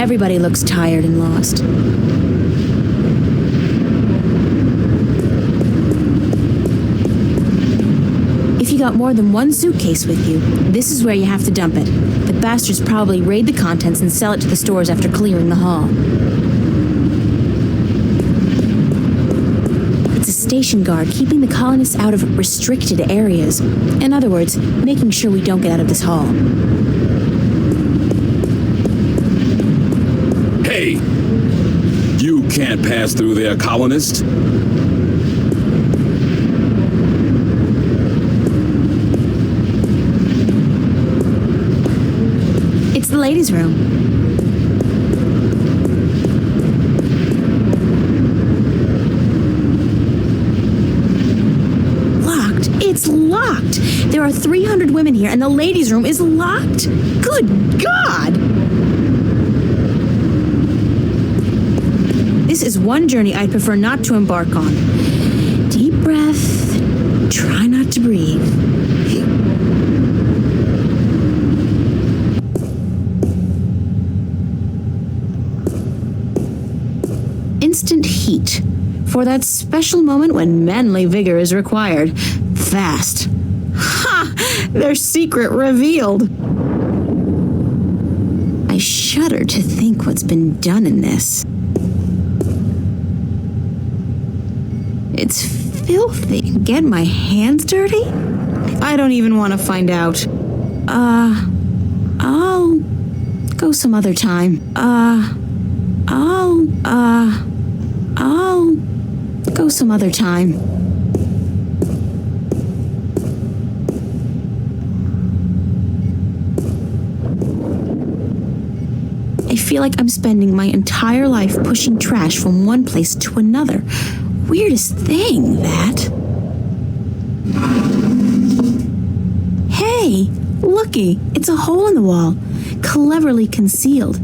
Everybody looks tired and lost. If you got more than one suitcase with you, this is where you have to dump it. The bastards probably raid the contents and sell it to the stores after clearing the hall. It's a station guard keeping the colonists out of restricted areas. In other words, making sure we don't get out of this hall. Hey! You can't pass through there, colonist. It's the ladies' room. Locked. It's locked. There are 300 women here, and the ladies' room is locked. Good God! This is one journey I'd prefer not to embark on. Deep breath. Try not to breathe. Instant heat. For that special moment when manly vigor is required. Fast. Ha! Their secret revealed. I shudder to think what's been done in this. It's filthy. Get my hands dirty? I don't even want to find out. I'll go some other time. I'll go some other time. I feel like I'm spending my entire life pushing trash from one place to another. Weirdest thing, that. Hey, looky, it's a hole in the wall, cleverly concealed.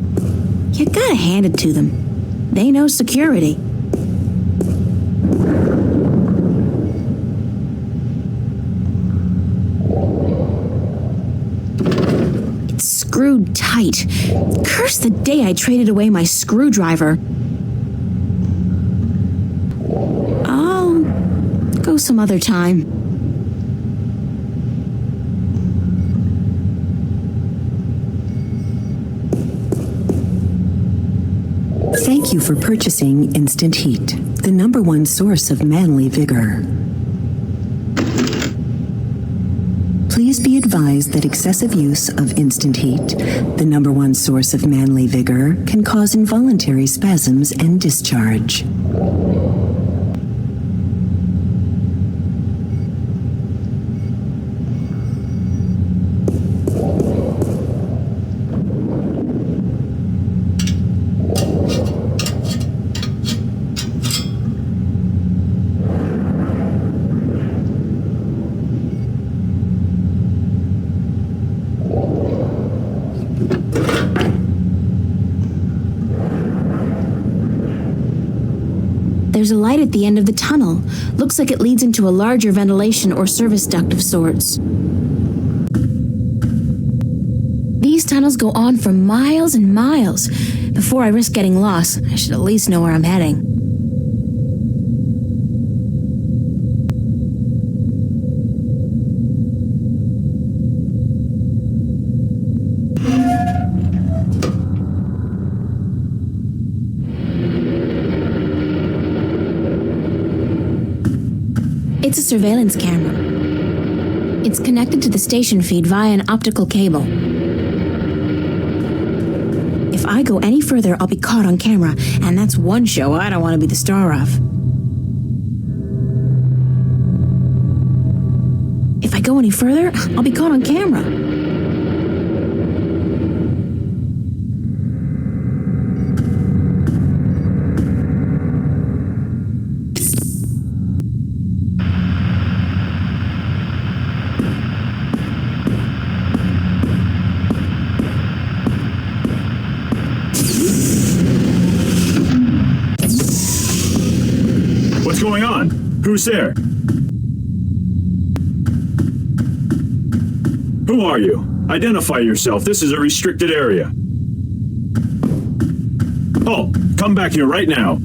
You gotta hand it to them. They know security. It's screwed tight. Curse the day I traded away my screwdriver. I'll go some other time. Thank you for purchasing Instant Heat, the #1 source of manly vigor. Please be advised that excessive use of Instant Heat, the #1 source of manly vigor, can cause involuntary spasms and discharge. There's a light at the end of the tunnel. Looks like it leads into a larger ventilation or service duct of sorts. These tunnels go on for miles and miles. Before I risk getting lost, I should at least know where I'm heading. It's a surveillance camera. It's connected to the station feed via an optical cable. If I go any further, I'll be caught on camera, and that's one show I don't want to be the star of. If I go any further, I'll be caught on camera. What's going on? Who's there? Who are you? Identify yourself. This is a restricted area. Halt! Come back here right now.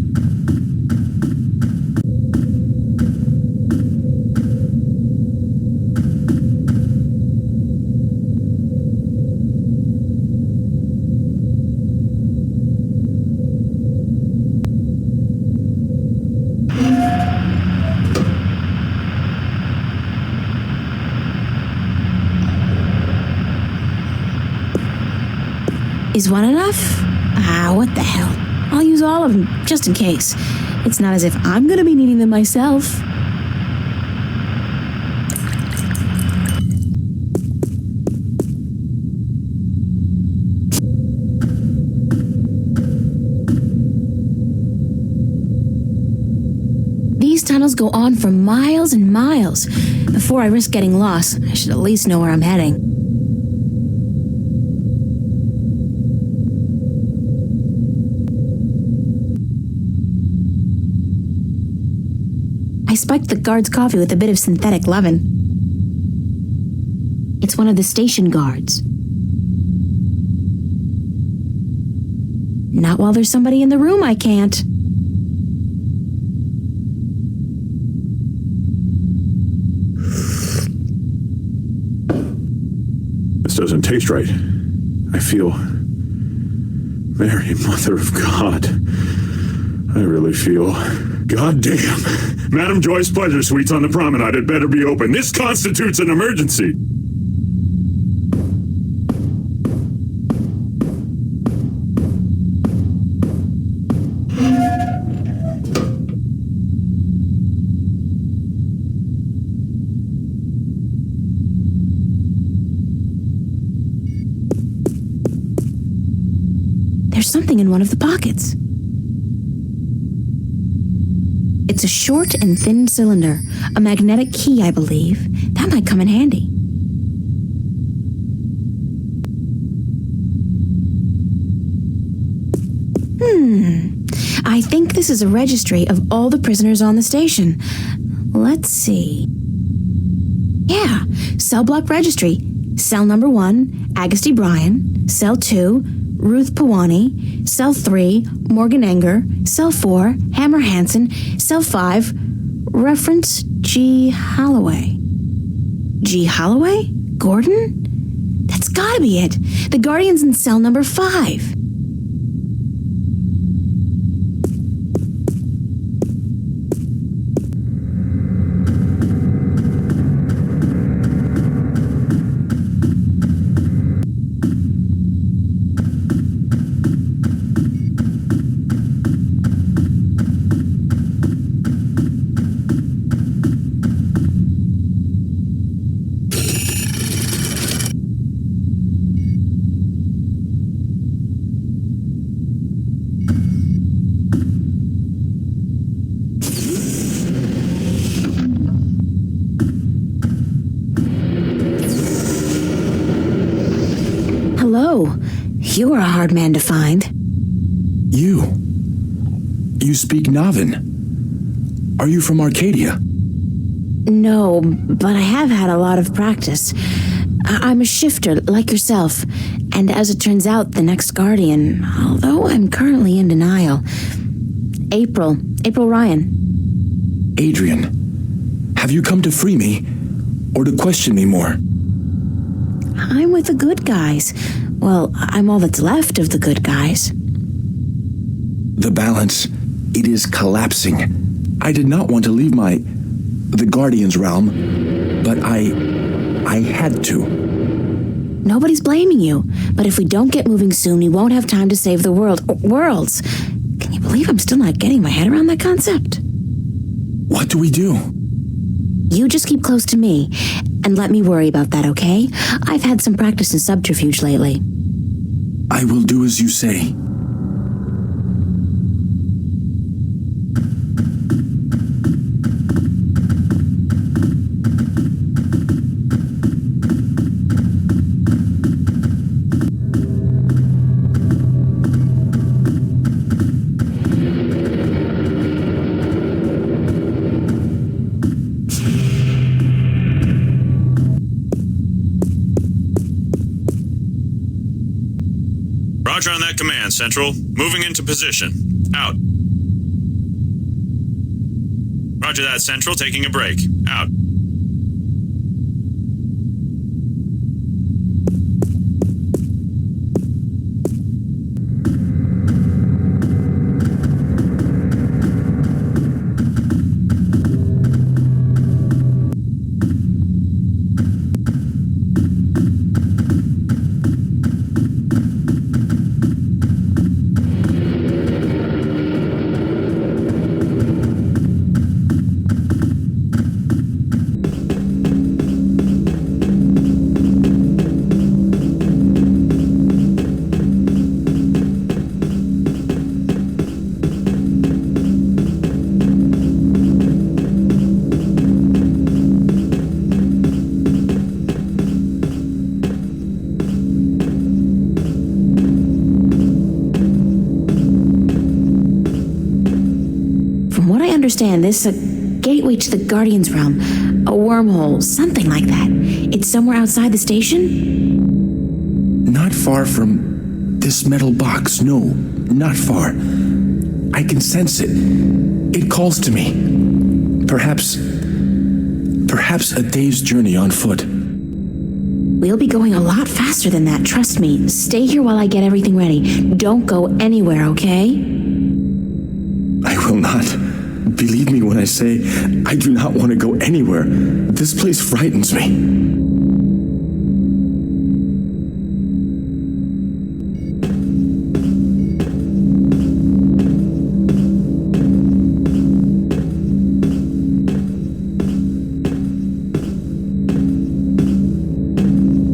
Is one enough? What the hell? I'll use all of them, just in case. It's not as if I'm gonna be needing them myself. These tunnels go on for miles and miles. Before I risk getting lost, I should at least know where I'm heading. I spiked the guard's coffee with a bit of synthetic leaven. It's one of the station guards. Not while there's somebody in the room, I can't. This doesn't taste right. I feel... Mary, Mother of God. I really feel... Goddamn. Madam Joy's Pleasure Suites on the promenade had better be open. This constitutes an emergency. There's something in one of the pockets. It's a short and thin cylinder, a magnetic key, I believe. That might come in handy. I think this is a registry of all the prisoners on the station. Let's see. Yeah, cell block registry. Cell number 1, Agusty Bryan. Cell 2, Ruth Pawani. Cell 3, Morgan Enger. Cell 4, Hammer Hansen. Cell 5, reference G. Holloway. G. Holloway? Gordon? That's gotta be it. The Guardian's in cell number 5. You are a hard man to find. You speak Navan. Are you from Arcadia? No, but I have had a lot of practice. I'm a shifter, like yourself. And as it turns out, the next Guardian, although I'm currently in denial. April Ryan. Adrian, have you come to free me, or to question me more? I'm with the good guys. Well, I'm all that's left of the good guys. The balance, it is collapsing. I did not want to leave the Guardian's realm, but I had to. Nobody's blaming you, but if we don't get moving soon, we won't have time to save the worlds. Can you believe I'm still not getting my head around that concept? What do we do? You just keep close to me, and let me worry about that, okay? I've had some practice in subterfuge lately. I will do as you say. Roger on that, command, Central. Moving into position. Out. Roger that, Central. Taking a break. Out. Understand this a gateway to the Guardian's realm, a wormhole, something like that. It's somewhere outside the station? Not far from this metal box. No, not far. I can sense it. It calls to me. Perhaps a day's journey on foot. We'll be going a lot faster than that, trust me. Stay here while I get everything ready. Don't go anywhere, okay? I will not. Believe me when I say I do not want to go anywhere. This place frightens me.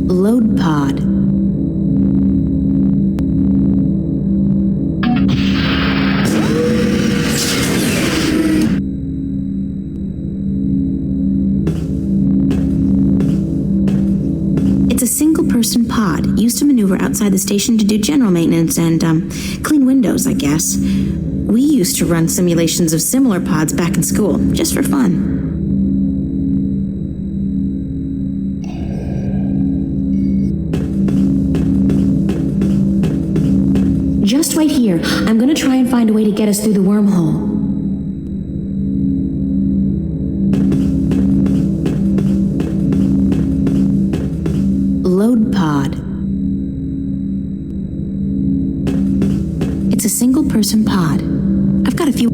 Load pod. Single-person pod used to maneuver outside the station to do general maintenance and, clean windows, I guess. We used to run simulations of similar pods back in school, just for fun. Just wait here. I'm gonna try and find a way to get us through the wormhole. Load pod. It's a single-person pod. I've got a few...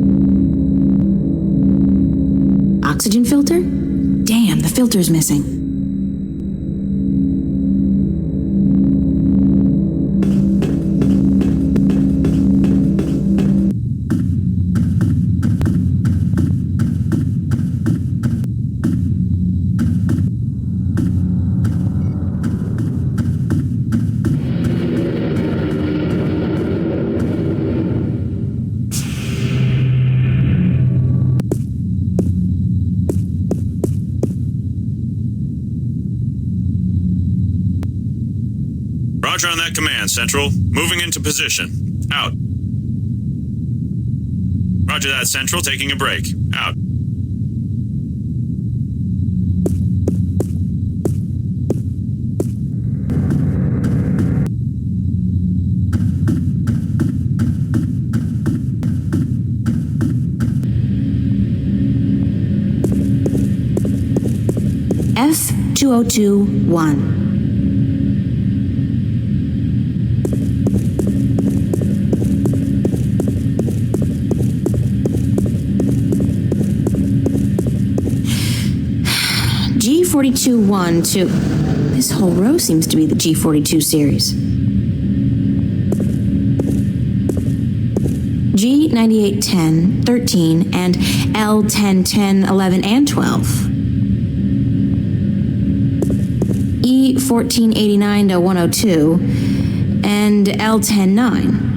Oxygen filter? Damn, the filter's missing. Roger on that command, Central. Moving into position. Out. Roger that, Central. Taking a break. Out. F2021. G42-1 to... This whole row seems to be the G42 series. G9810, 13, and L10, 10, 11, and 12. E1489-102, and L10, 9.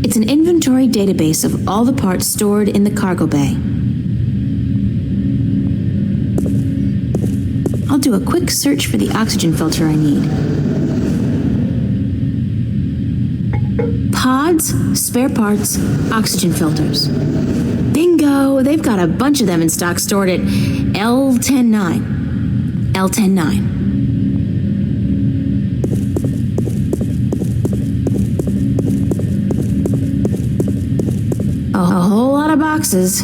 It's an inventory database of all the parts stored in the cargo bay. I'll do a quick search for the oxygen filter I need. Pods, spare parts, oxygen filters. Bingo! They've got a bunch of them in stock stored at L109. L109. A whole lot of boxes.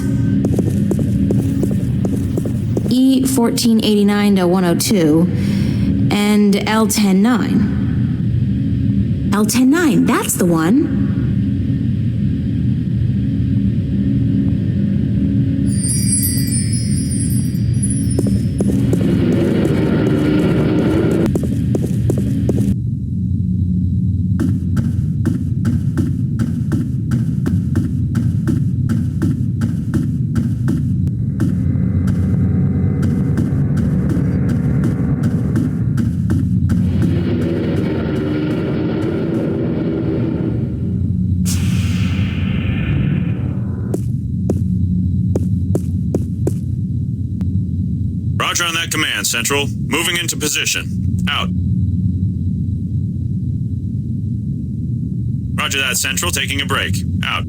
E1489-102 and L109. L109, that's the one. Roger on that command, Central. Moving into position. Out. Roger that, Central. Taking a break. Out.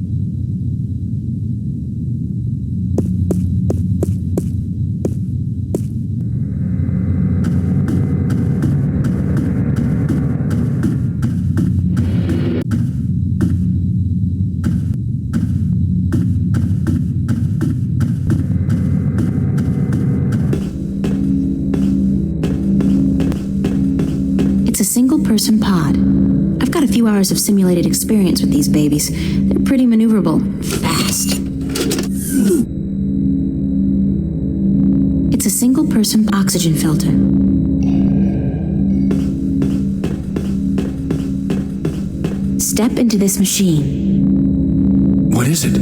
Single-person pod. I've got a few hours of simulated experience with these babies. They're pretty maneuverable. Fast. It's a single-person oxygen filter. Step into this machine. What is it?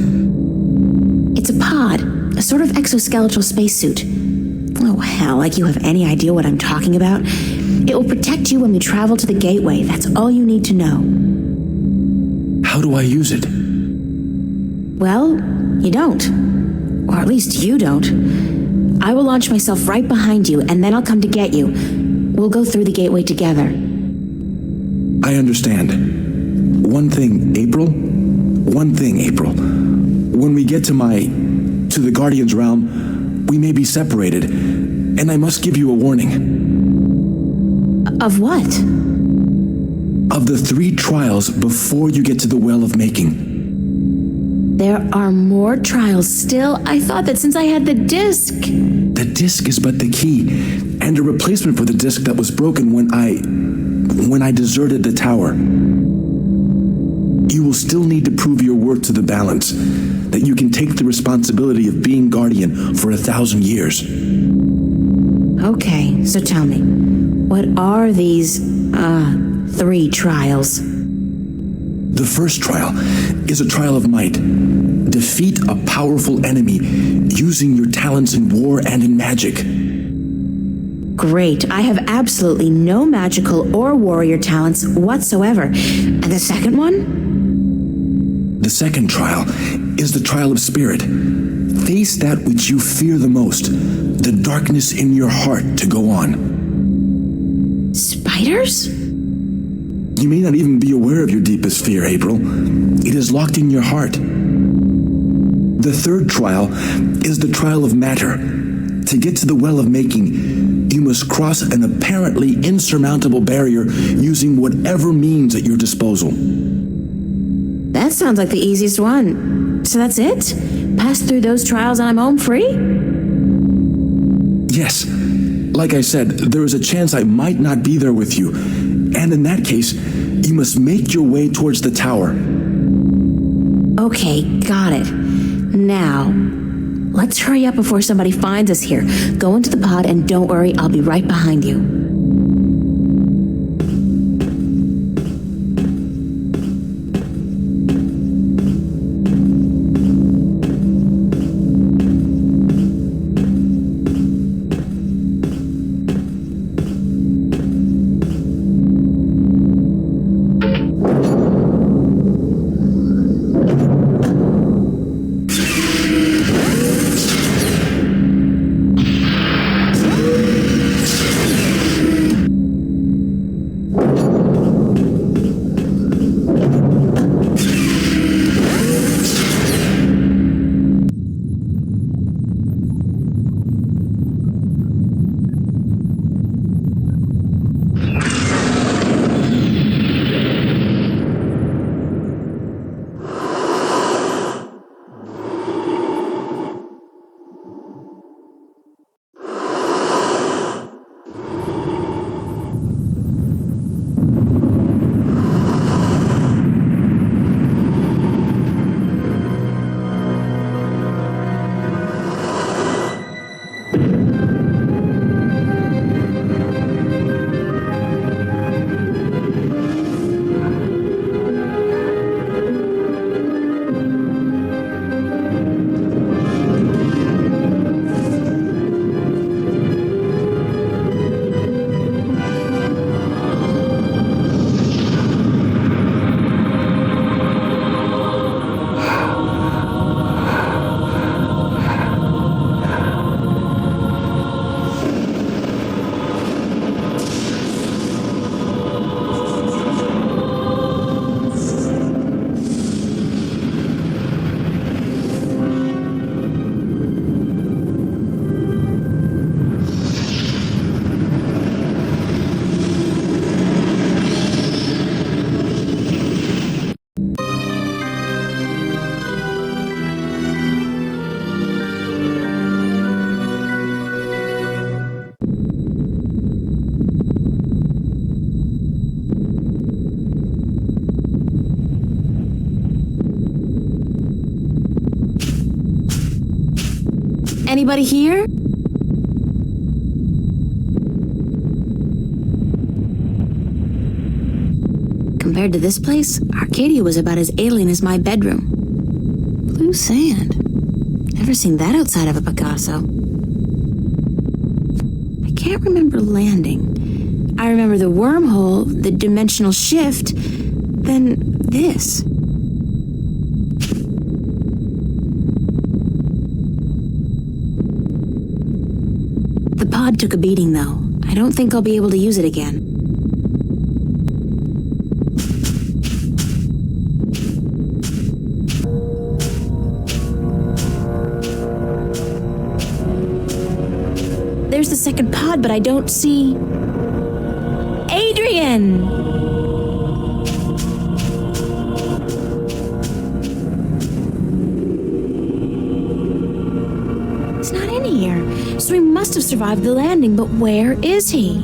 It's a pod, a sort of exoskeletal spacesuit. Oh, hell, like you have any idea what I'm talking about? It will protect you when we travel to the gateway. That's all you need to know. How do I use it? Well, you don't. Or at least you don't. I will launch myself right behind you, and then I'll come to get you. We'll go through the gateway together. I understand. One thing, April. When we get to the Guardian's realm, we may be separated, and I must give you a warning. Of what? Of the 3 trials before you get to the Well of Making. There are more trials still? I thought that since I had the disc. The disc is but the key, and a replacement for the disc that was broken when I deserted the tower. You will still need to prove your worth to the balance, that you can take the responsibility of being Guardian for 1,000 years. Okay, so tell me, what are these, 3 trials? The first trial is a trial of might. Defeat a powerful enemy using your talents in war and in magic. Great, I have absolutely no magical or warrior talents whatsoever. And the second one? The second trial is the trial of spirit. Face that which you fear the most, the darkness in your heart to go on. Spiders? You may not even be aware of your deepest fear, April. It is locked in your heart. The third trial is the trial of matter. To get to the Well of Making, you must cross an apparently insurmountable barrier using whatever means at your disposal. That sounds like the easiest one. So that's it? Pass through those trials and I'm home free? Yes. Like I said, there is a chance I might not be there with you. And in that case, you must make your way towards the tower. Okay, got it. Now, let's hurry up before somebody finds us here. Go into the pod and don't worry, I'll be right behind you. Anybody here? Compared to this place, Arcadia was about as alien as my bedroom. Blue sand. Never seen that outside of a Picasso. I can't remember landing. I remember the wormhole, the dimensional shift, then this. The pod took a beating, though. I don't think I'll be able to use it again. There's the second pod, but I don't see... Adrian! He's not in here, so he must have survived the landing, but where is he?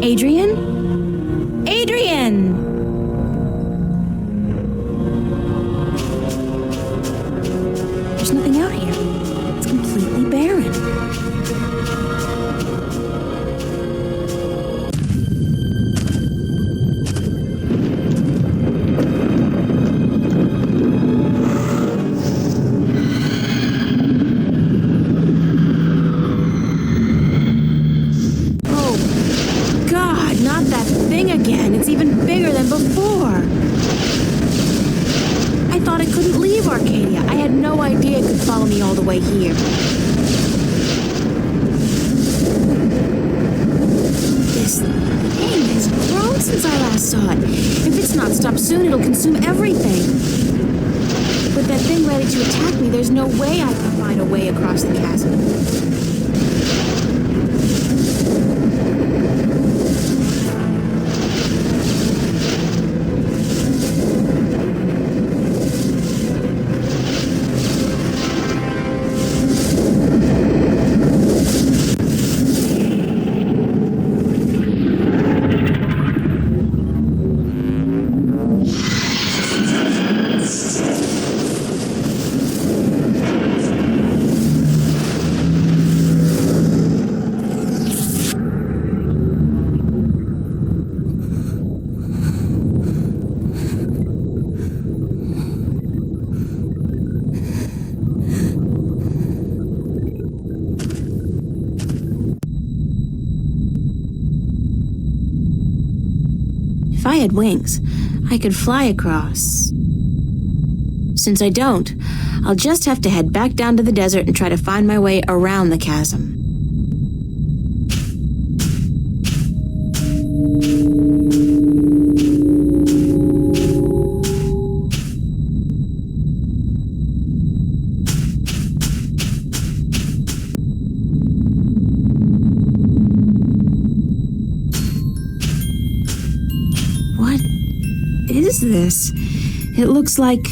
Adrian? Adrian! There's nothing out here. It's completely barren. Oh, God, not that thing again. It's even bigger than before. I thought it couldn't leave Arcadia. I had no idea it could follow me all the way here. This thing has grown since I last saw it. If it's not stopped soon, it'll consume everything. With that thing ready to attack me, there's no way I can find a way across the chasm. If I had wings, I could fly across. Since I don't, I'll just have to head back down to the desert and try to find my way around the chasm. What is this? It looks like...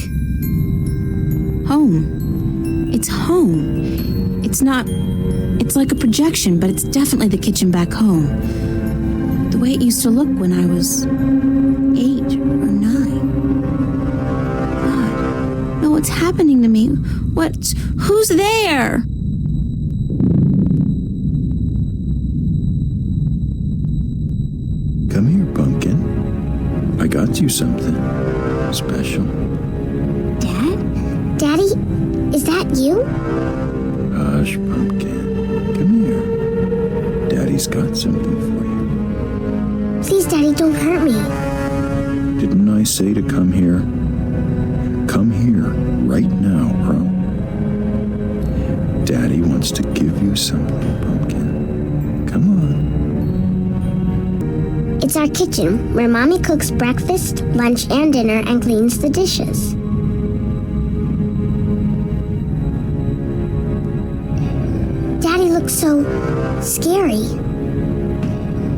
home. It's home. It's not... It's like a projection, but it's definitely the kitchen back home. The way it used to look when I was 8 or 9. God. No, what's happening to me? Who's there? Come here, Pumpkin. I got you something special. Dad? Daddy? Is that you? Hush, Pumpkin. Come here. Daddy's got something for you. Please, Daddy, don't hurt me. Didn't I say to come here? Come here right now, bro. Daddy wants to give you something, Pumpkin. Come on. It's our kitchen, where Mommy cooks breakfast, lunch, and dinner and cleans the dishes. Daddy looks so scary.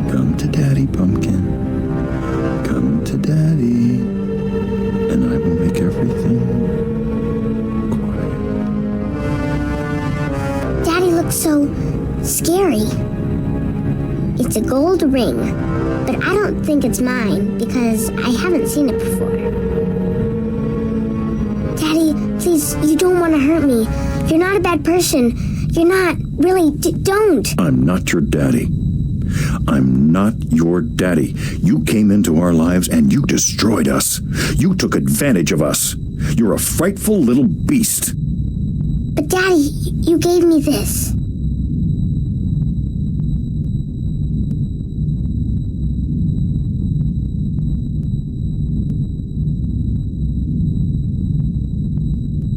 Come to Daddy, Pumpkin. Come to Daddy. And I will make everything quiet. Daddy looks so scary. It's a gold ring, but I don't think it's mine because I haven't seen it before. Daddy, You don't want to hurt me. You're not a bad person. You're not. Really, don't. I'm not your daddy. I'm not your daddy. You came into our lives and you destroyed us. You took advantage of us. You're a frightful little beast. But Daddy, you gave me this.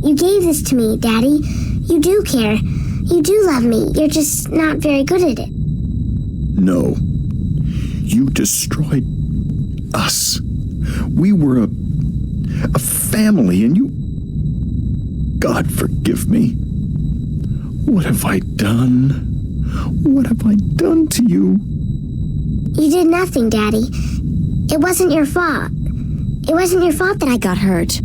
You gave this to me, Daddy. You do care. You do love me. You're just not very good at it. No. You destroyed us. We were a family, and you... God forgive me. What have I done? What have I done to you? You did nothing, Daddy. It wasn't your fault. It wasn't your fault that I got hurt.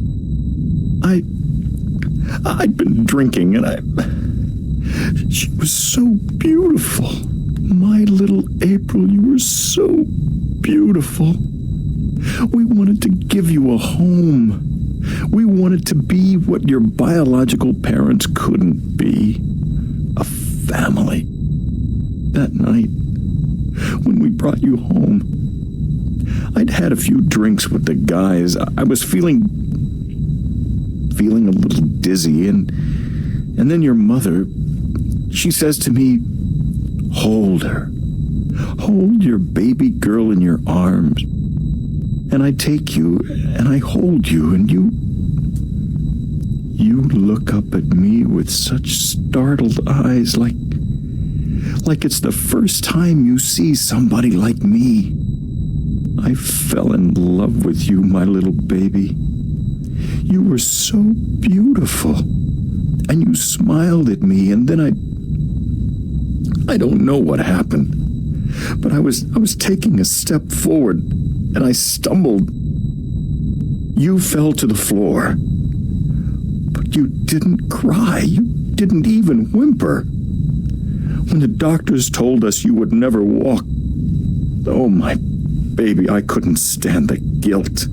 I'd been drinking, and she was so beautiful. My little April, you were so beautiful. We wanted to give you a home. We wanted to be what your biological parents couldn't be. A family. That night, when we brought you home, I'd had a few drinks with the guys. I was feeling a little dizzy, and then your mother, she says to me, hold her. Hold your baby girl in your arms. And I take you, and I hold you, and you look up at me with such startled eyes, like it's the first time you see somebody like me. I fell in love with you, my little baby. You were so beautiful, and you smiled at me, and then I don't know what happened, but I was taking a step forward, and I stumbled. You fell to the floor, but you didn't cry. You didn't even whimper. When the doctors told us you would never walk, oh, my baby, I couldn't stand the guilt.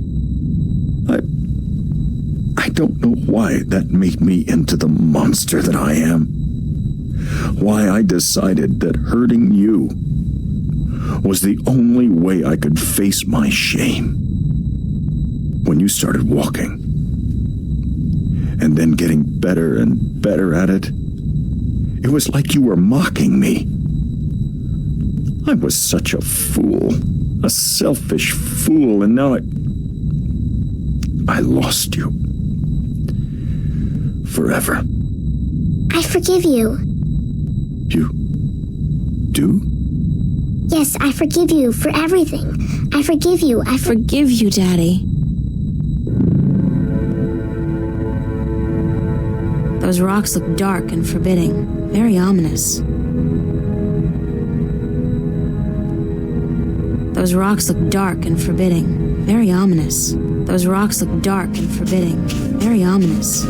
I don't know why that made me into the monster that I am. Why I decided that hurting you was the only way I could face my shame. When you started walking, and then getting better and better at it, it was like you were mocking me. I was such a fool, a selfish fool, and now I lost you. Forever. I forgive you. You do? Yes, I forgive you for everything. I forgive you. I Forgive you, Daddy. Those rocks look dark and forbidding, very ominous. Those rocks look dark and forbidding, very ominous. Those rocks look dark and forbidding, very ominous.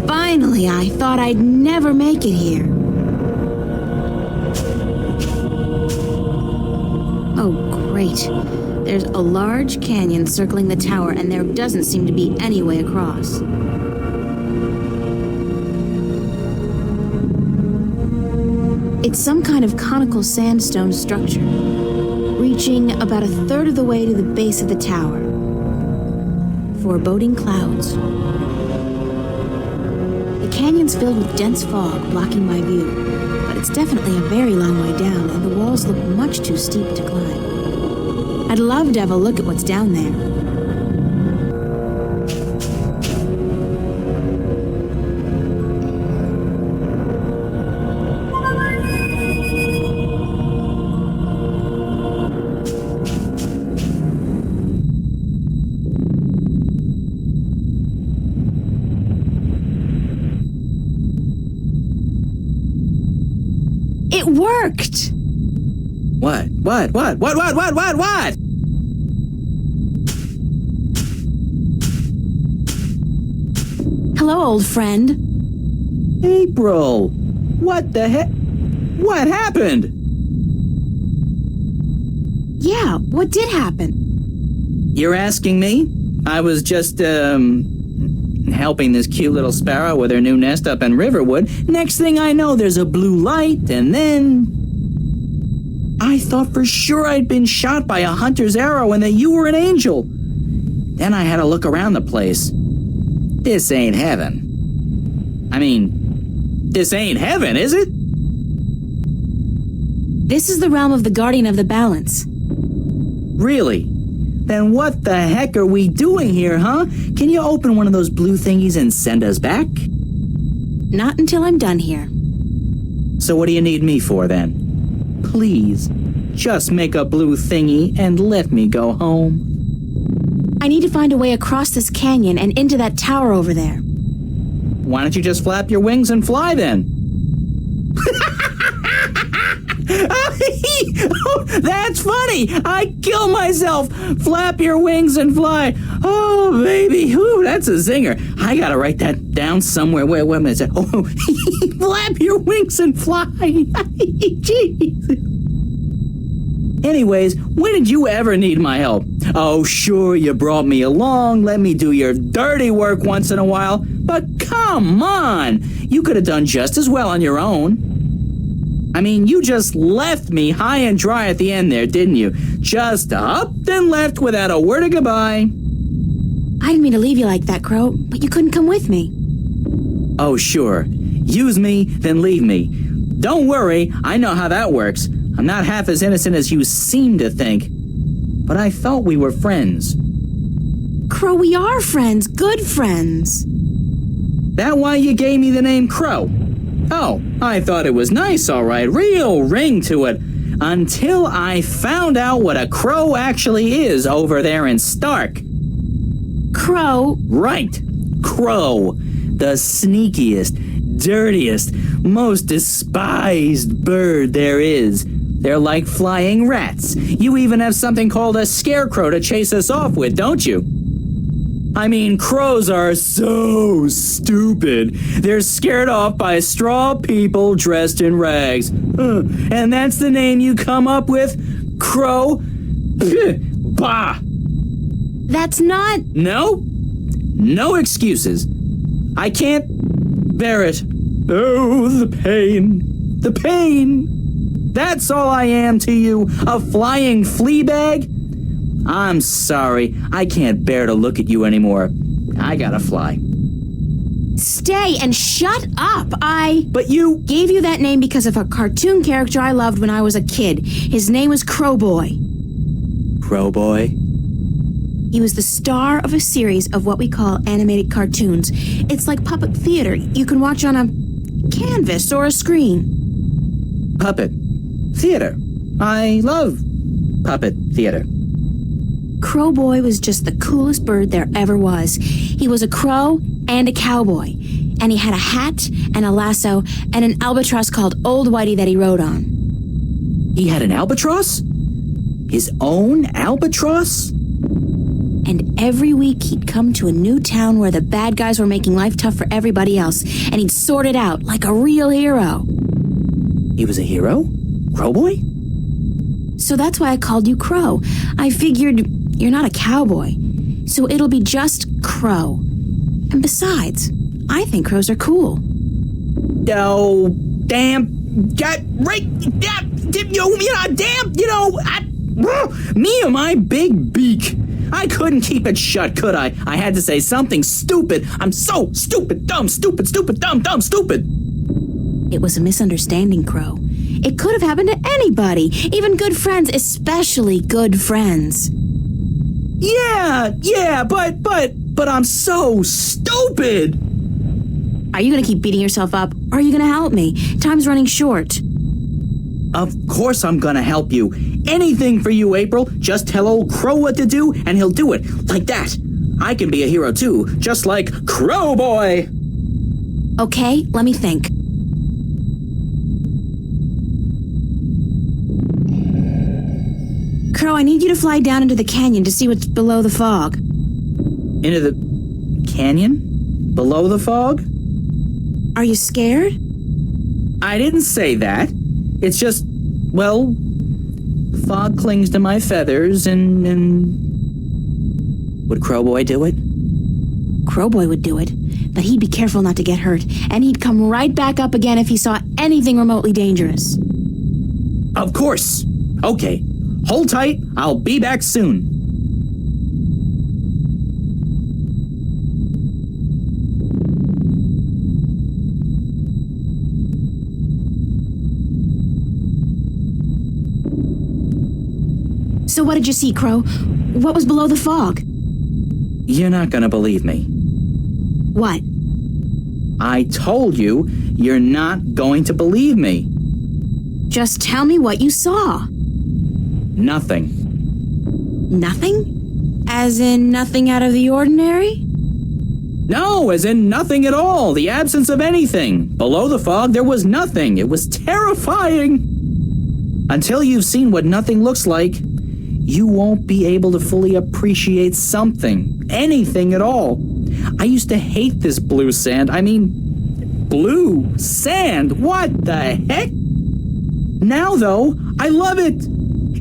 Finally, I thought I'd never make it here. Oh, great. There's a large canyon circling the tower, and there doesn't seem to be any way across. It's some kind of conical sandstone structure, reaching about a third of the way to the base of the tower. Foreboding clouds. The canyon's filled with dense fog, blocking my view, but it's definitely a very long way down, and the walls look much too steep to climb. I'd love to have a look at what's down there. It worked! What? Hello, old friend. April! What the heck? What happened? Yeah, what did happen? You're asking me? I was just, helping this cute little sparrow with her new nest up in Riverwood. Next thing I know, there's a blue light, and then I thought for sure I'd been shot by a hunter's arrow and that you were an angel. Then I had to look around the place. This ain't heaven. I mean, this ain't heaven, is it? This is the realm of the Guardian of the Balance. Really? Then what the heck are we doing here, huh? Can you open one of those blue thingies and send us back? Not until I'm done here. So what do you need me for, then? Please, just make a blue thingy and let me go home. I need to find a way across this canyon and into that tower over there. Why don't you just flap your wings and fly, then? Oh, that's funny! I kill myself! Flap your wings and fly! Oh, baby! Ooh, that's a zinger. I gotta write that down somewhere. Wait a minute. Oh, flap your wings and fly! Jeez. Anyways, when did you ever need my help? Oh, sure, you brought me along, let me do your dirty work once in a while, but come on! You could have done just as well on your own. I mean, you just left me high and dry at the end there, didn't you? Just up and left without a word of goodbye. I didn't mean to leave you like that, Crow, but you couldn't come with me. Oh, sure. Use me, then leave me. Don't worry, I know how that works. I'm not half as innocent as you seem to think. But I thought we were friends. Crow, we are friends, good friends. That why you gave me the name Crow? Oh, I thought it was nice, all right. Real ring to it. Until I found out what a crow actually is over there in Stark. Crow? Right. Crow. The sneakiest, dirtiest, most despised bird there is. They're like flying rats. You even have something called a scarecrow to chase us off with, don't you? I mean, crows are so stupid. They're scared off by straw people dressed in rags. And that's the name you come up with? Crow? Bah! That's not... No? No excuses. I can't bear it. Oh, the pain. The pain. That's all I am to you, a flying flea bag? I'm sorry, I can't bear to look at you anymore. I gotta fly. Stay and shut up, But you... gave you that name because of a cartoon character I loved when I was a kid. His name was Crowboy. Crowboy? He was the star of a series of what we call animated cartoons. It's like puppet theater you can watch on a canvas or a screen. Puppet theater. I love puppet theater. Crowboy was just the coolest bird there ever was. He was a crow and a cowboy, and he had a hat and a lasso and an albatross called Old Whitey that he rode on. He had an albatross? His own albatross? And every week he'd come to a new town where the bad guys were making life tough for everybody else, and he'd sort it out like a real hero. He was a hero? Crowboy? So that's why I called you Crow. I figured you're not a cowboy, so it'll be just Crow. And besides, I think crows are cool. Oh, damn. Damn, me and my big beak. I couldn't keep it shut, could I? I had to say something stupid. I'm so stupid, dumb, stupid, dumb, stupid. It was a misunderstanding, Crow. It could have happened to anybody, even good friends, especially good friends. Yeah, but I'm so stupid. Are you going to keep beating yourself up, or are you going to help me? Time's running short. Of course I'm gonna help you. Anything for you, April. Just tell old Crow what to do, and he'll do it. Like that. I can be a hero too, just like Crowboy. Okay, let me think. Crow, I need you to fly down into the canyon to see what's below the fog. Into the canyon? Below the fog? Are you scared? I didn't say that. It's just, well, fog clings to my feathers and... Would Crowboy do it? Crowboy would do it, but he'd be careful not to get hurt, and he'd come right back up again if he saw anything remotely dangerous. Of course. Okay, hold tight. I'll be back soon. So what did you see, Crow? What was below the fog? You're not gonna believe me. What? I told you, you're not going to believe me. Just tell me what you saw. Nothing. Nothing? As in nothing out of the ordinary? No, as in nothing at all. The absence of anything. Below the fog, there was nothing. It was terrifying. Until you've seen what nothing looks like, you won't be able to fully appreciate something, anything at all. I used to hate this blue sand. I mean, blue sand. What the heck? Now, though, I love it.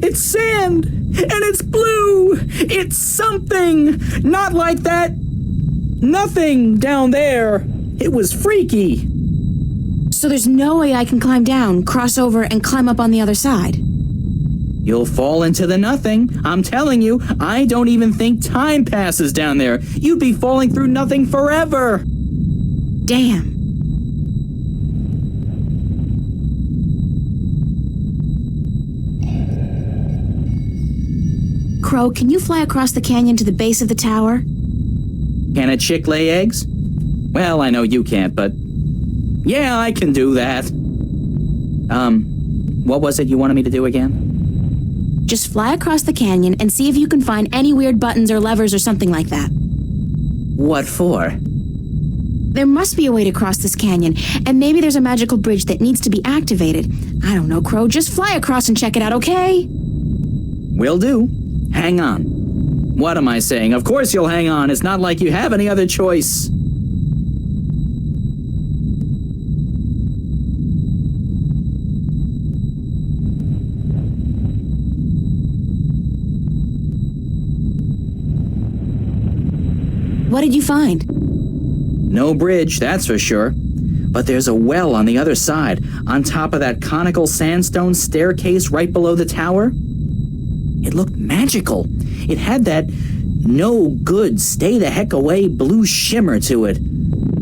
It's sand, and it's blue. It's something. Not like that. Nothing down there. It was freaky. So there's no way I can climb down, cross over, and climb up on the other side? You'll fall into the nothing. I'm telling you, I don't even think time passes down there. You'd be falling through nothing forever. Damn. Crow, can you fly across the canyon to the base of the tower? Can a chick lay eggs? Well, I know you can't, but... yeah, I can do that. What was it you wanted me to do again? Just fly across the canyon and see if you can find any weird buttons or levers or something like that. What for? There must be a way to cross this canyon, and maybe there's a magical bridge that needs to be activated. I don't know, Crow. Just fly across and check it out, okay? Will do. Hang on. What am I saying? Of course you'll hang on. It's not like you have any other choice. What did you find? No bridge, that's for sure. But there's a well on the other side, on top of that conical sandstone staircase right below the tower. It looked magical. It had that no good, stay the heck away blue shimmer to it.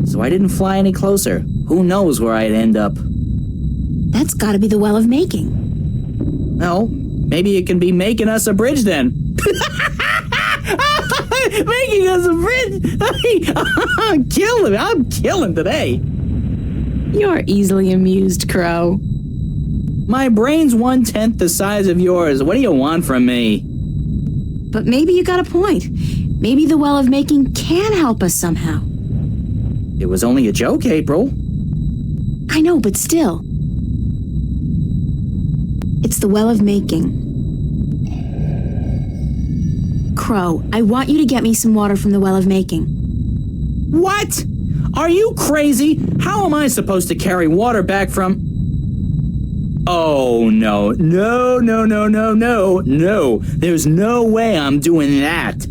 So I didn't fly any closer. Who knows where I'd end up? That's gotta be the Well of Making. Well, maybe it can be making us a bridge then. Making us a bridge! I'm killing today. You're easily amused, Crow. My brain's 1/10 the size of yours. What do you want from me? But maybe you got a point. Maybe the Well of Making can help us somehow. It was only a joke, April. I know, but still. It's the Well of Making. Crow, I want you to get me some water from the Well of Making. What? Are you crazy? How am I supposed to carry water back from... Oh, no. No. There's no way I'm doing that.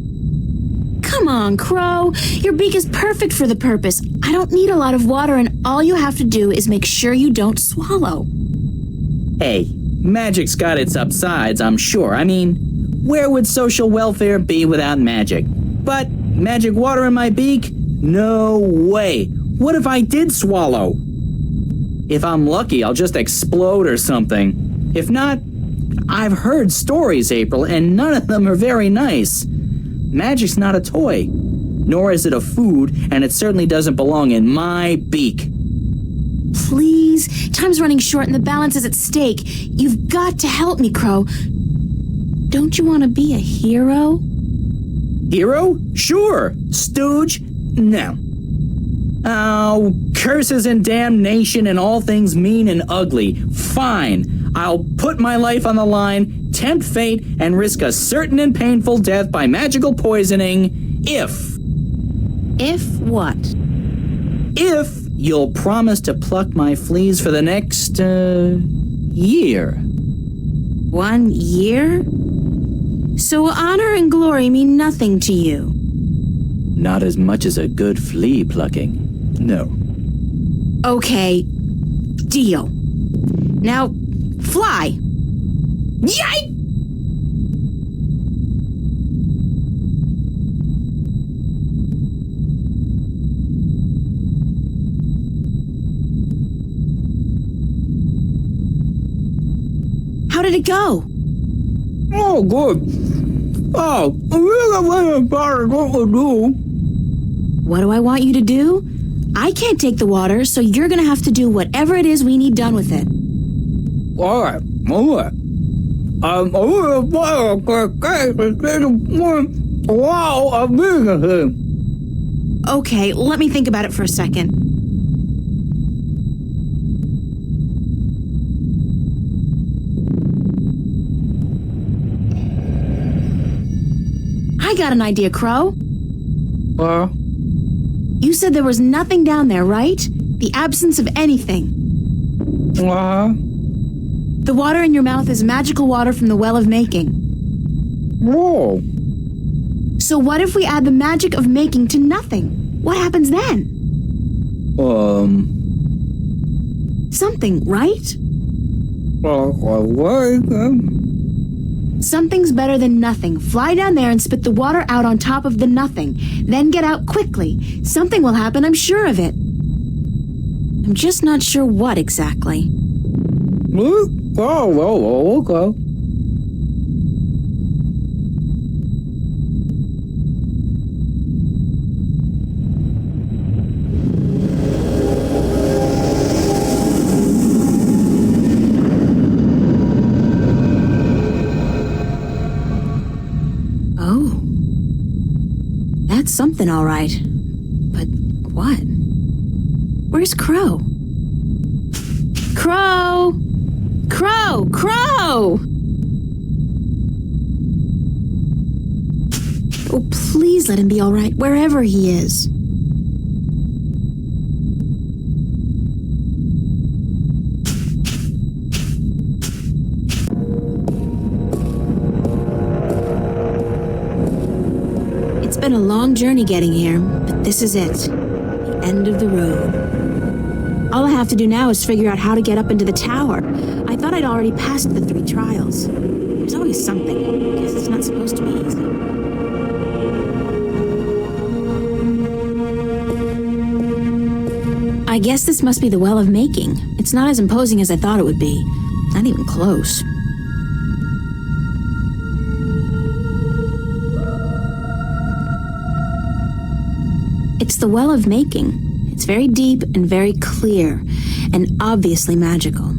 Come on, Crow. Your beak is perfect for the purpose. I don't need a lot of water, and all you have to do is make sure you don't swallow. Hey, magic's got its upsides, I'm sure. I mean, where would social welfare be without magic? But magic water in my beak? No way. What if I did swallow? If I'm lucky, I'll just explode or something. If not, I've heard stories, April, and none of them are very nice. Magic's not a toy, nor is it a food, and it certainly doesn't belong in my beak. Please, time's running short and the balance is at stake. You've got to help me, Crow. Don't you want to be a hero? Hero? Sure. Stooge? No. Oh, curses and damnation and all things mean and ugly. Fine. I'll put my life on the line, tempt fate, and risk a certain and painful death by magical poisoning if... If what? If you'll promise to pluck my fleas for the next, year. 1 year? So honor and glory mean nothing to you? Not as much as a good flea plucking. No. Okay, deal. Now, fly! Yike! How did it go? Oh, good. Oh, I really wasn't part of what we do. What do I want you to do? I can't take the water, so you're gonna have to do whatever it is we need done with it. All right. Okay, let me think about it for a second. I got an idea, Crow. You said there was nothing down there, right? The absence of anything. The water in your mouth is magical water from the Well of Making. Whoa. So what if we add the magic of making to nothing? What happens then? Something, right? Something's better than nothing. Fly down there and spit the water out on top of the nothing. Then get out quickly. Something will happen, I'm sure of it. I'm just not sure what exactly. Okay. Oh. That's something, all right. But what? Where's Crow? Crow! Crow! Crow! Oh, please let him be all right, wherever he is. It's been a long journey getting here, but this is it. The end of the road. All I have to do now is figure out how to get up into the tower. I thought I'd already passed the 3 trials. There's always something. I guess it's not supposed to be easy. I guess this must be the Well of Making. It's not as imposing as I thought it would be. Not even close. It's the Well of Making. It's very deep and very clear, and obviously magical.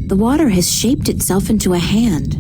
The water has shaped itself into a hand.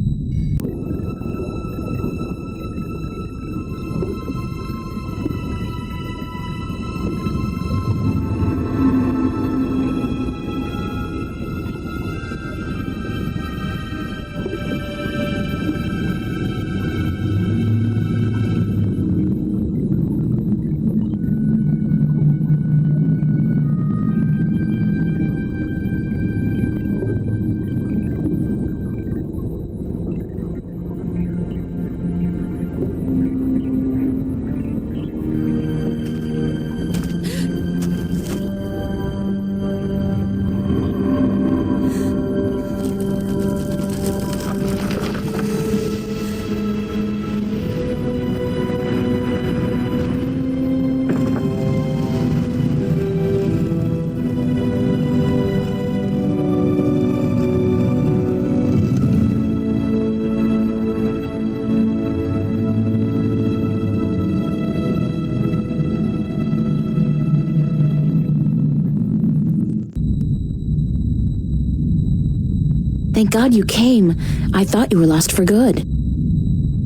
Thank God you came. I thought you were lost for good.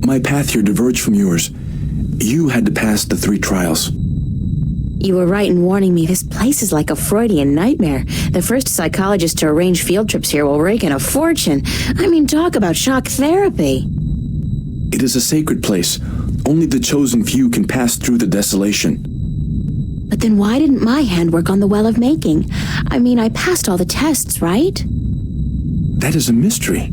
My path here diverged from yours. You had to pass the 3 trials. You were right in warning me. This place is like a Freudian nightmare. The first psychologist to arrange field trips here will rake in a fortune. I mean, talk about shock therapy. It is a sacred place. Only the chosen few can pass through the desolation. But then why didn't my hand work on the Well of Making? I mean, I passed all the tests, right? That is a mystery.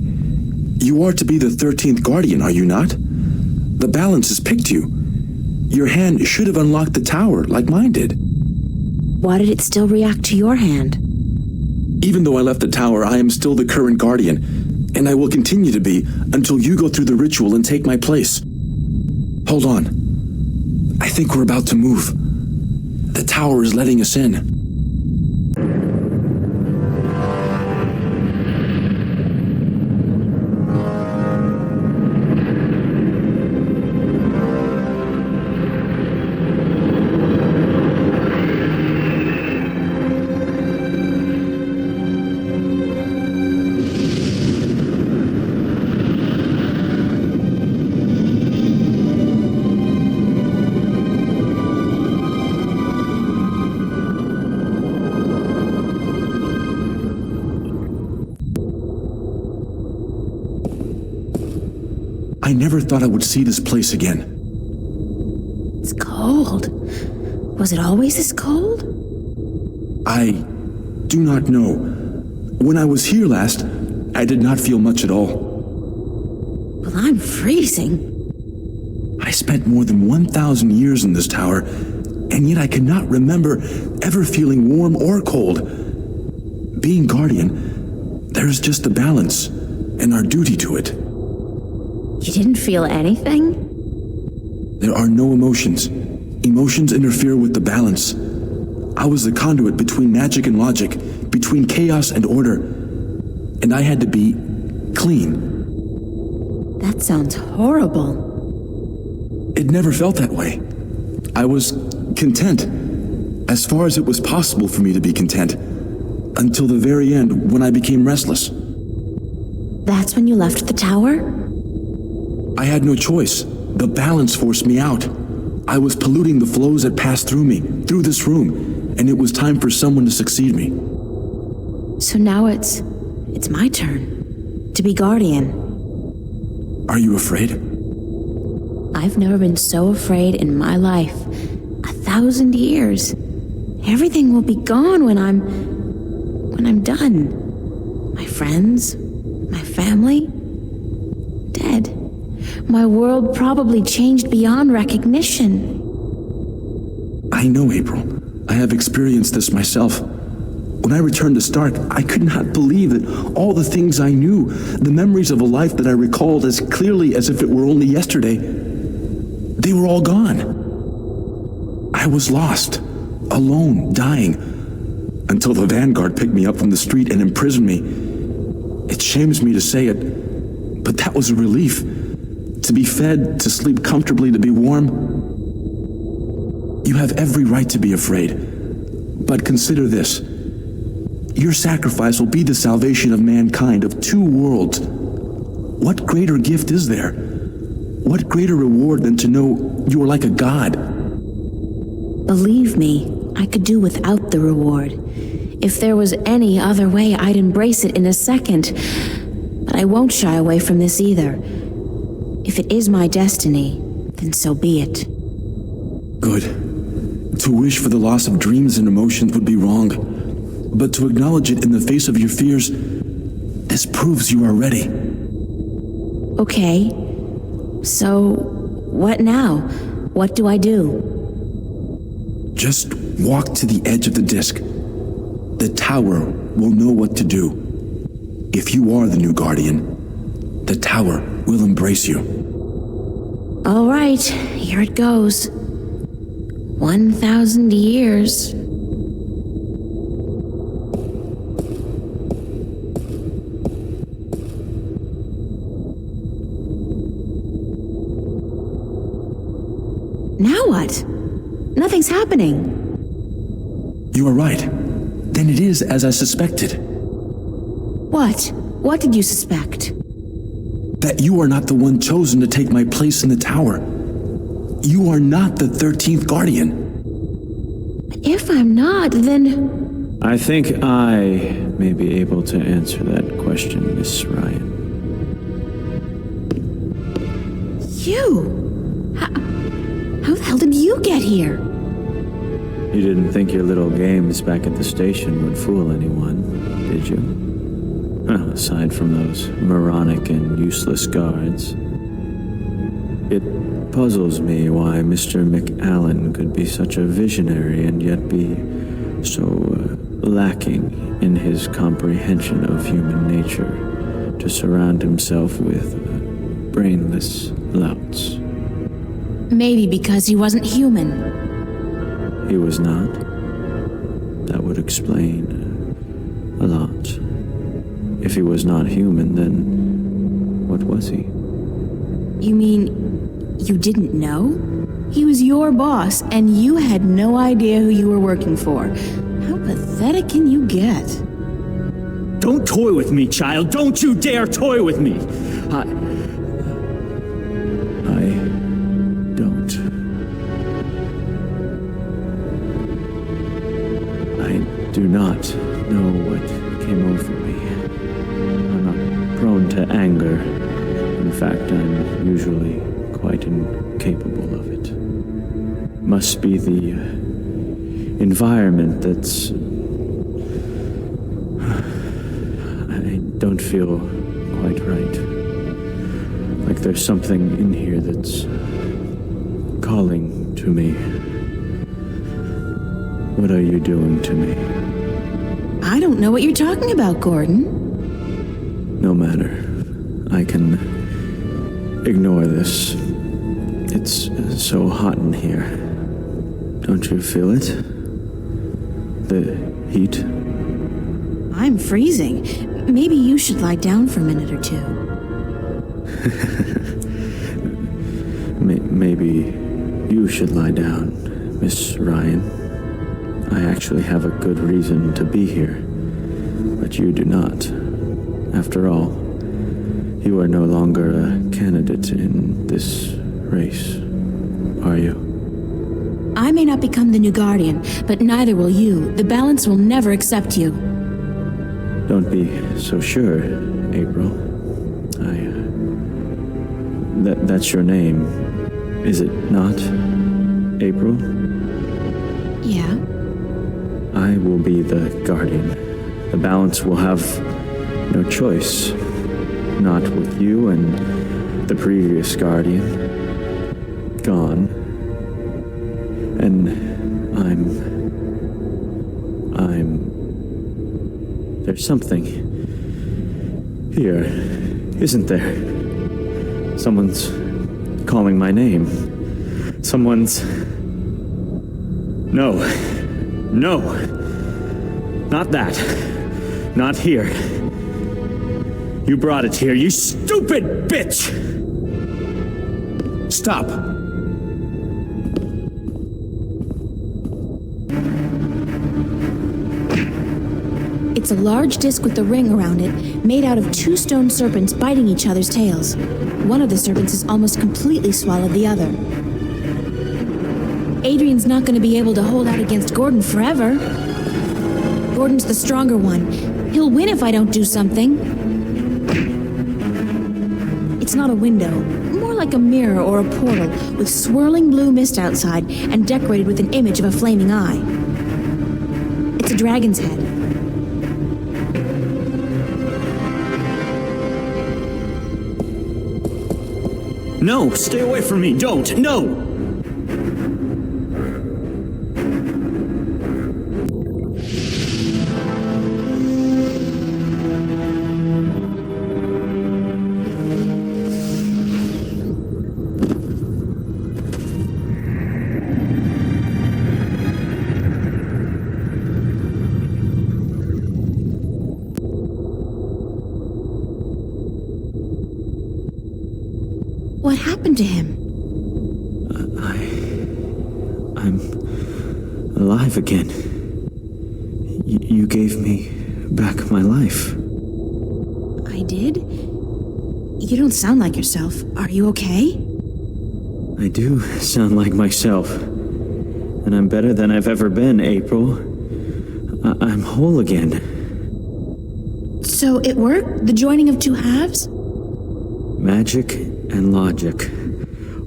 You are to be the 13th Guardian, are you not? The balance has picked you. Your hand should have unlocked the tower, like mine did. Why did it still react to your hand? Even though I left the tower, I am still the current Guardian, and I will continue to be until you go through the ritual and take my place. Hold on. I think we're about to move. The tower is letting us in. I never thought I would see this place again. It's cold. Was it always this cold? I do not know. When I was here last, I did not feel much at all. Well, I'm freezing. I spent more than 1,000 years in this tower, and yet I cannot remember ever feeling warm or cold. Being Guardian, there is just a balance, and our duty to it. You didn't feel anything? There are no emotions. Emotions interfere with the balance. I was the conduit between magic and logic, between chaos and order, and I had to be clean. That sounds horrible. It never felt that way. I was content, as far as it was possible for me to be content, until the very end when I became restless. That's when you left the tower? I had no choice. The balance forced me out. I was polluting the flows that passed through me, through this room, and it was time for someone to succeed me. So now it's my turn to be Guardian. Are you afraid? I've never been so afraid in my life. 1,000 years. Everything will be gone when I'm done. My friends, my family, dead. My world probably changed beyond recognition. I know, April. I have experienced this myself. When I returned to Stark, I could not believe that all the things I knew, the memories of a life that I recalled as clearly as if it were only yesterday, they were all gone. I was lost, alone, dying, until the Vanguard picked me up from the street and imprisoned me. It shames me to say it, but that was a relief. To be fed, to sleep comfortably, to be warm. You have every right to be afraid. But consider this. Your sacrifice will be the salvation of mankind, of 2 worlds. What greater gift is there? What greater reward than to know you are like a god? Believe me, I could do without the reward. If there was any other way, I'd embrace it in a second. But I won't shy away from this either. If it is my destiny, then so be it. Good. To wish for the loss of dreams and emotions would be wrong. But to acknowledge it in the face of your fears, this proves you are ready. Okay. So, what now? What do I do? Just walk to the edge of the disc. The tower will know what to do. If you are the new Guardian, the tower will embrace you. All right, here it goes. 1,000 years. Now what? Nothing's happening. You are right. Then it is as I suspected. What? What did you suspect? That you are not the one chosen to take my place in the tower. You are not the 13th Guardian. If I'm not, then... I think I may be able to answer that question, Miss Ryan. You? How the hell did you get here? You didn't think your little games back at the station would fool anyone, did you? Well, aside from those moronic and useless guards. It puzzles me why Mr. McAllen could be such a visionary and yet be so lacking in his comprehension of human nature to surround himself with brainless louts. Maybe because he wasn't human. He was not. That would explain a lot. If he was not human, then what was he? You mean you didn't know? He was your boss, and you had no idea who you were working for. How pathetic can you get? Don't toy with me, child! Don't you dare toy with me! I don't. I do not know what came over me. I'm not prone to anger. In fact, I'm usually quite incapable of it. Must be the environment that's... I don't feel quite right. Like there's something in here that's calling to me. What are you doing to me? I don't know what you're talking about, Gordon. No matter. I can ignore this. It's so hot in here. Don't you feel it? The heat? I'm freezing. Maybe you should lie down for a minute or two. Maybe you should lie down, Miss Ryan. I actually have a good reason to be here, but you do not. After all, you are no longer a candidate in this race, are you? I may not become the new Guardian, but neither will you. The balance will never accept you. Don't be so sure, April. That's your name, is it not? April? Yeah? I will be the Guardian. The balance will have no choice. Not with you and the previous Guardian. Gone. And there's something here, isn't there? Someone's calling my name. Someone's... No. Not that. Not here. You brought it here, you stupid bitch! Stop! It's a large disc with a ring around it, made out of two stone serpents biting each other's tails. One of the serpents has almost completely swallowed the other. Adrian's not going to be able to hold out against Gordon forever. Gordon's the stronger one. He'll win if I don't do something. It's not a window, more like a mirror or a portal with swirling blue mist outside and decorated with an image of a flaming eye. It's a dragon's head. No, stay away from me, don't, no! What happened to him? I'm alive again. You gave me back my life. I I did? You don't sound like yourself. Are you okay? I do sound like myself. And I'm better than I've ever been, April. I'm whole again. So it worked? The joining of two halves? Magic and logic.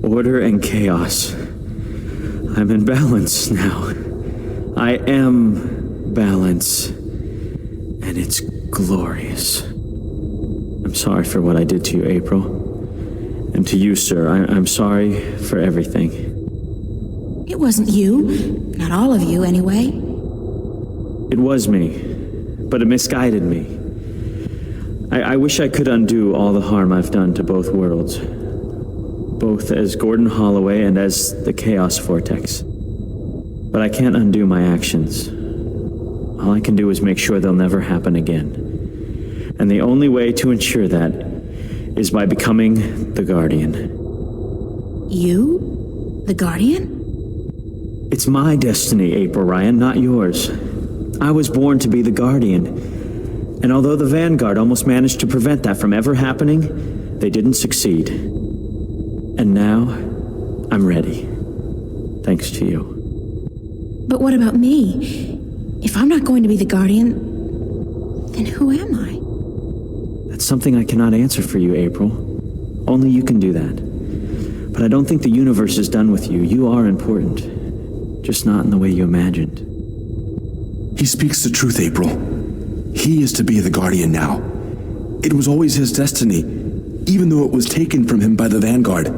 Order and chaos. I'm in balance now. I am balance. And it's glorious. I'm sorry for what I did to you, April. And to you, sir, I'm sorry for everything. It wasn't you. Not all of you, anyway. It was me, but it misguided me. I wish I could undo all the harm I've done to both worlds. Both as Gordon Holloway and as the Chaos Vortex. But I can't undo my actions. All I can do is make sure they'll never happen again. And the only way to ensure that is by becoming the Guardian. You? The Guardian? It's my destiny, April Ryan, not yours. I was born to be the Guardian. And although the Vanguard almost managed to prevent that from ever happening, they didn't succeed. And now, I'm ready. Thanks to you. But what about me? If I'm not going to be the Guardian, then who am I? That's something I cannot answer for you, April. Only you can do that. But I don't think the universe is done with you. You are important. Just not in the way you imagined. He speaks the truth, April. He is to be the Guardian now. It was always his destiny, even though it was taken from him by the Vanguard.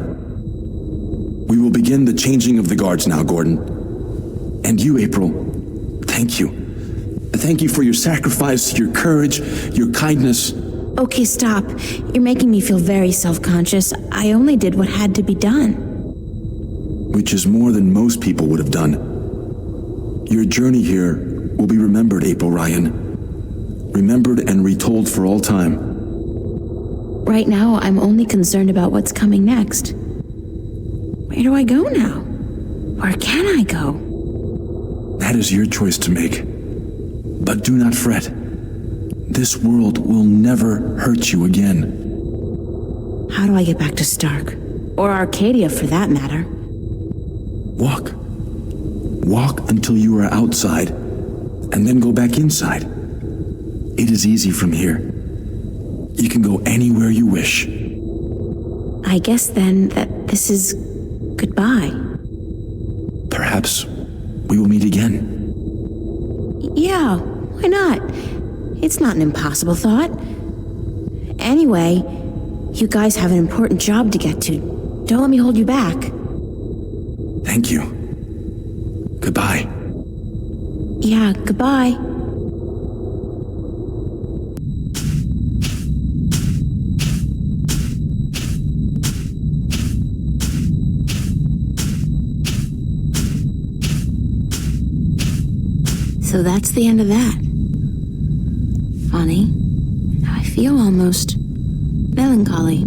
We will begin the changing of the guards now, Gordon. And you, April, thank you. Thank you for your sacrifice, your courage, your kindness. Okay, stop. You're making me feel very self-conscious. I only did what had to be done. Which is more than most people would have done. Your journey here will be remembered, April Ryan. Remembered and retold for all time. Right now, I'm only concerned about what's coming next. Where do I go now? Where can I go? That is your choice to make. But do not fret. This world will never hurt you again. How do I get back to Stark? Or Arcadia, for that matter? Walk. Walk until you are outside, and then go back inside. It is easy from here. You can go anywhere you wish. I guess then that this is goodbye. Perhaps we will meet again. Yeah, why not? It's not an impossible thought. Anyway, you guys have an important job to get to. Don't let me hold you back. Thank you. Goodbye. Yeah, goodbye. So that's the end of that. Funny. I feel almost melancholy,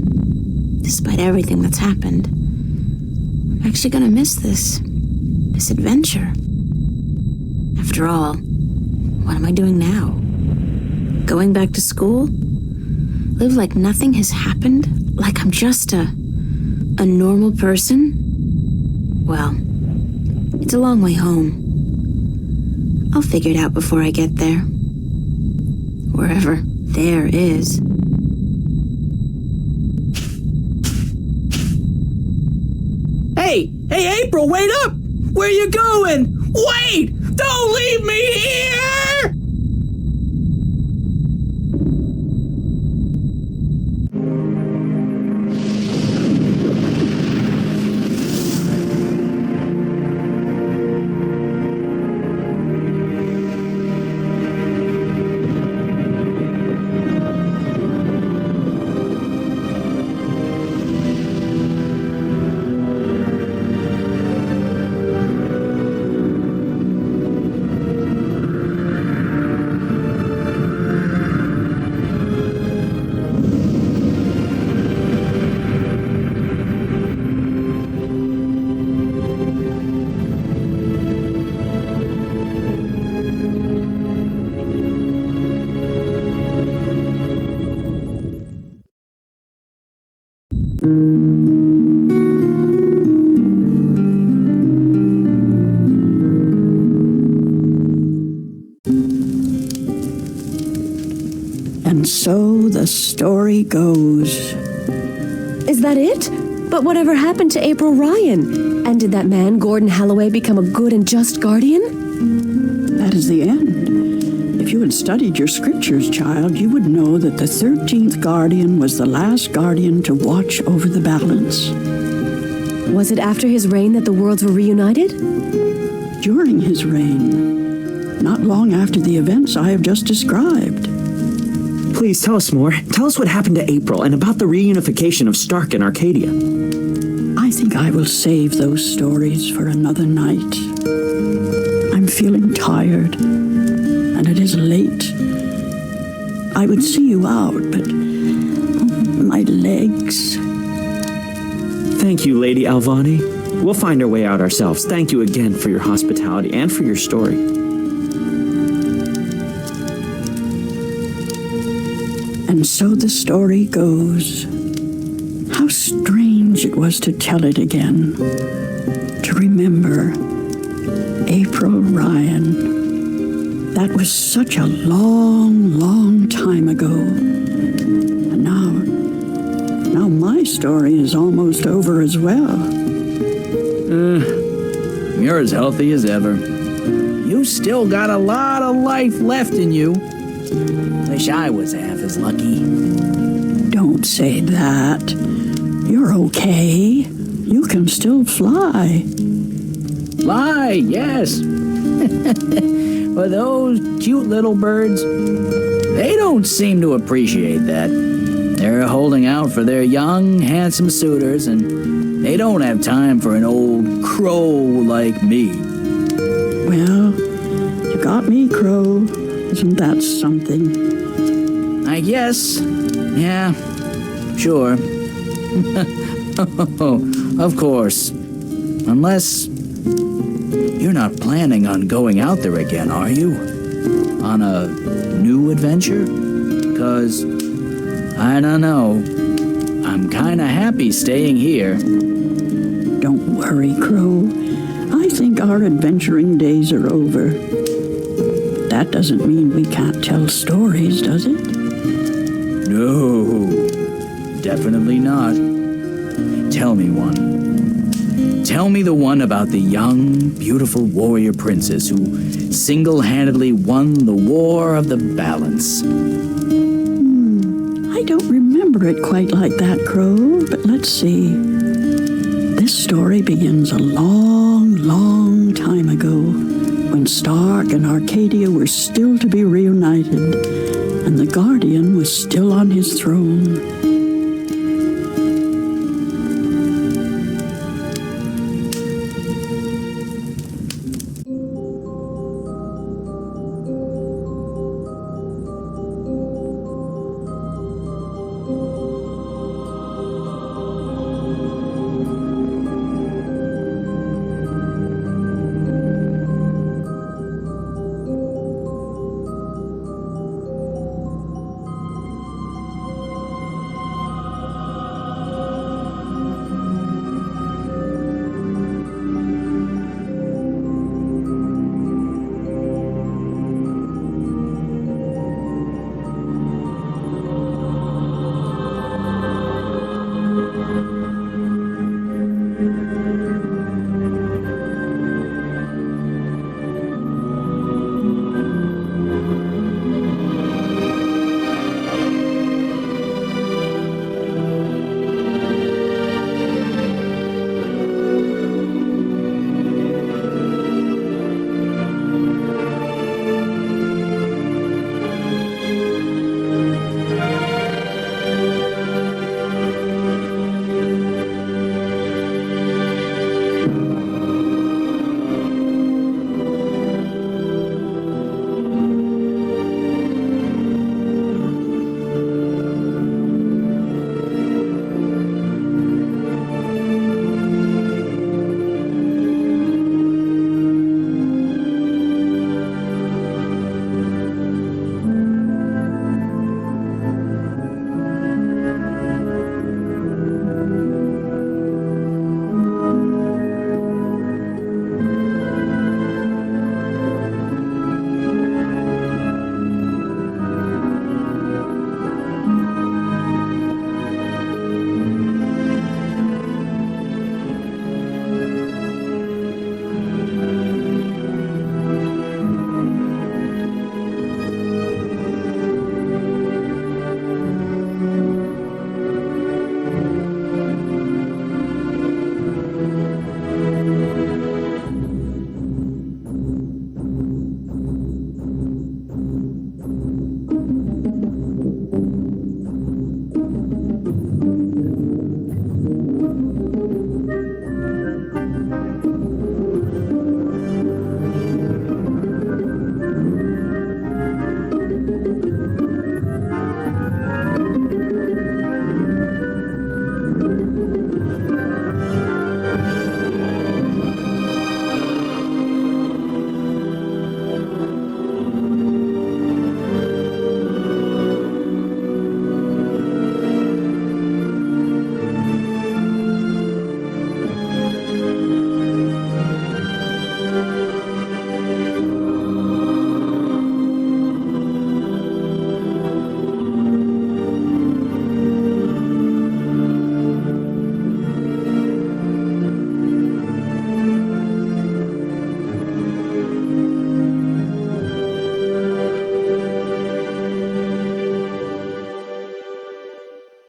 despite everything that's happened. I'm actually gonna miss this adventure. After all, what am I doing now? Going back to school? Live like nothing has happened? Like I'm just a normal person? Well, it's a long way home. I'll figure it out before I get there. Wherever there is. Hey, April, wait up! Where you going? Wait! Don't leave me here! And so the story goes. Is that it? But whatever happened to April Ryan? And did that man, Gordon Holloway, become a good and just guardian? That is the end. If you had studied your scriptures, child, you would know that the 13th guardian was the last guardian to watch over the balance. Was it after his reign that the worlds were reunited? During his reign. Not long after the events I have just described. Please tell us more. Tell us what happened to April and about the reunification of Stark and Arcadia. I think I will save those stories for another night. I'm feeling tired, and it is late. I would see you out, but my legs. Thank you, Lady Alvani. We'll find our way out ourselves. Thank you again for your hospitality and for your story. And so the story goes. How strange it was to tell it again. To remember April Ryan. That was such a long, long time ago. And now my story is almost over as well. You're as healthy as ever. You still got a lot of life left in you. Wish I was half as lucky. Don't say that. You're okay. You can still fly. Fly, yes. But those cute little birds, they don't seem to appreciate that. They're holding out for their young, handsome suitors, and they don't have time for an old crow like me. Well, you got me, Crow. Isn't that something? I guess. Yeah, sure. Of course. Unless you're not planning on going out there again, are you? On a new adventure? 'Cause, I don't know. I'm kinda happy staying here. Don't worry, Crow. I think our adventuring days are over. That doesn't mean we can't tell stories, does it? No, definitely not. Tell me one. Tell me the one about the young, beautiful warrior princess who single-handedly won the War of the Balance. I don't remember it quite like that, Crow, but let's see. This story begins a long, long time ago, when Stark and Arcadia were still to be reunited, and the Guardian was still on his throne.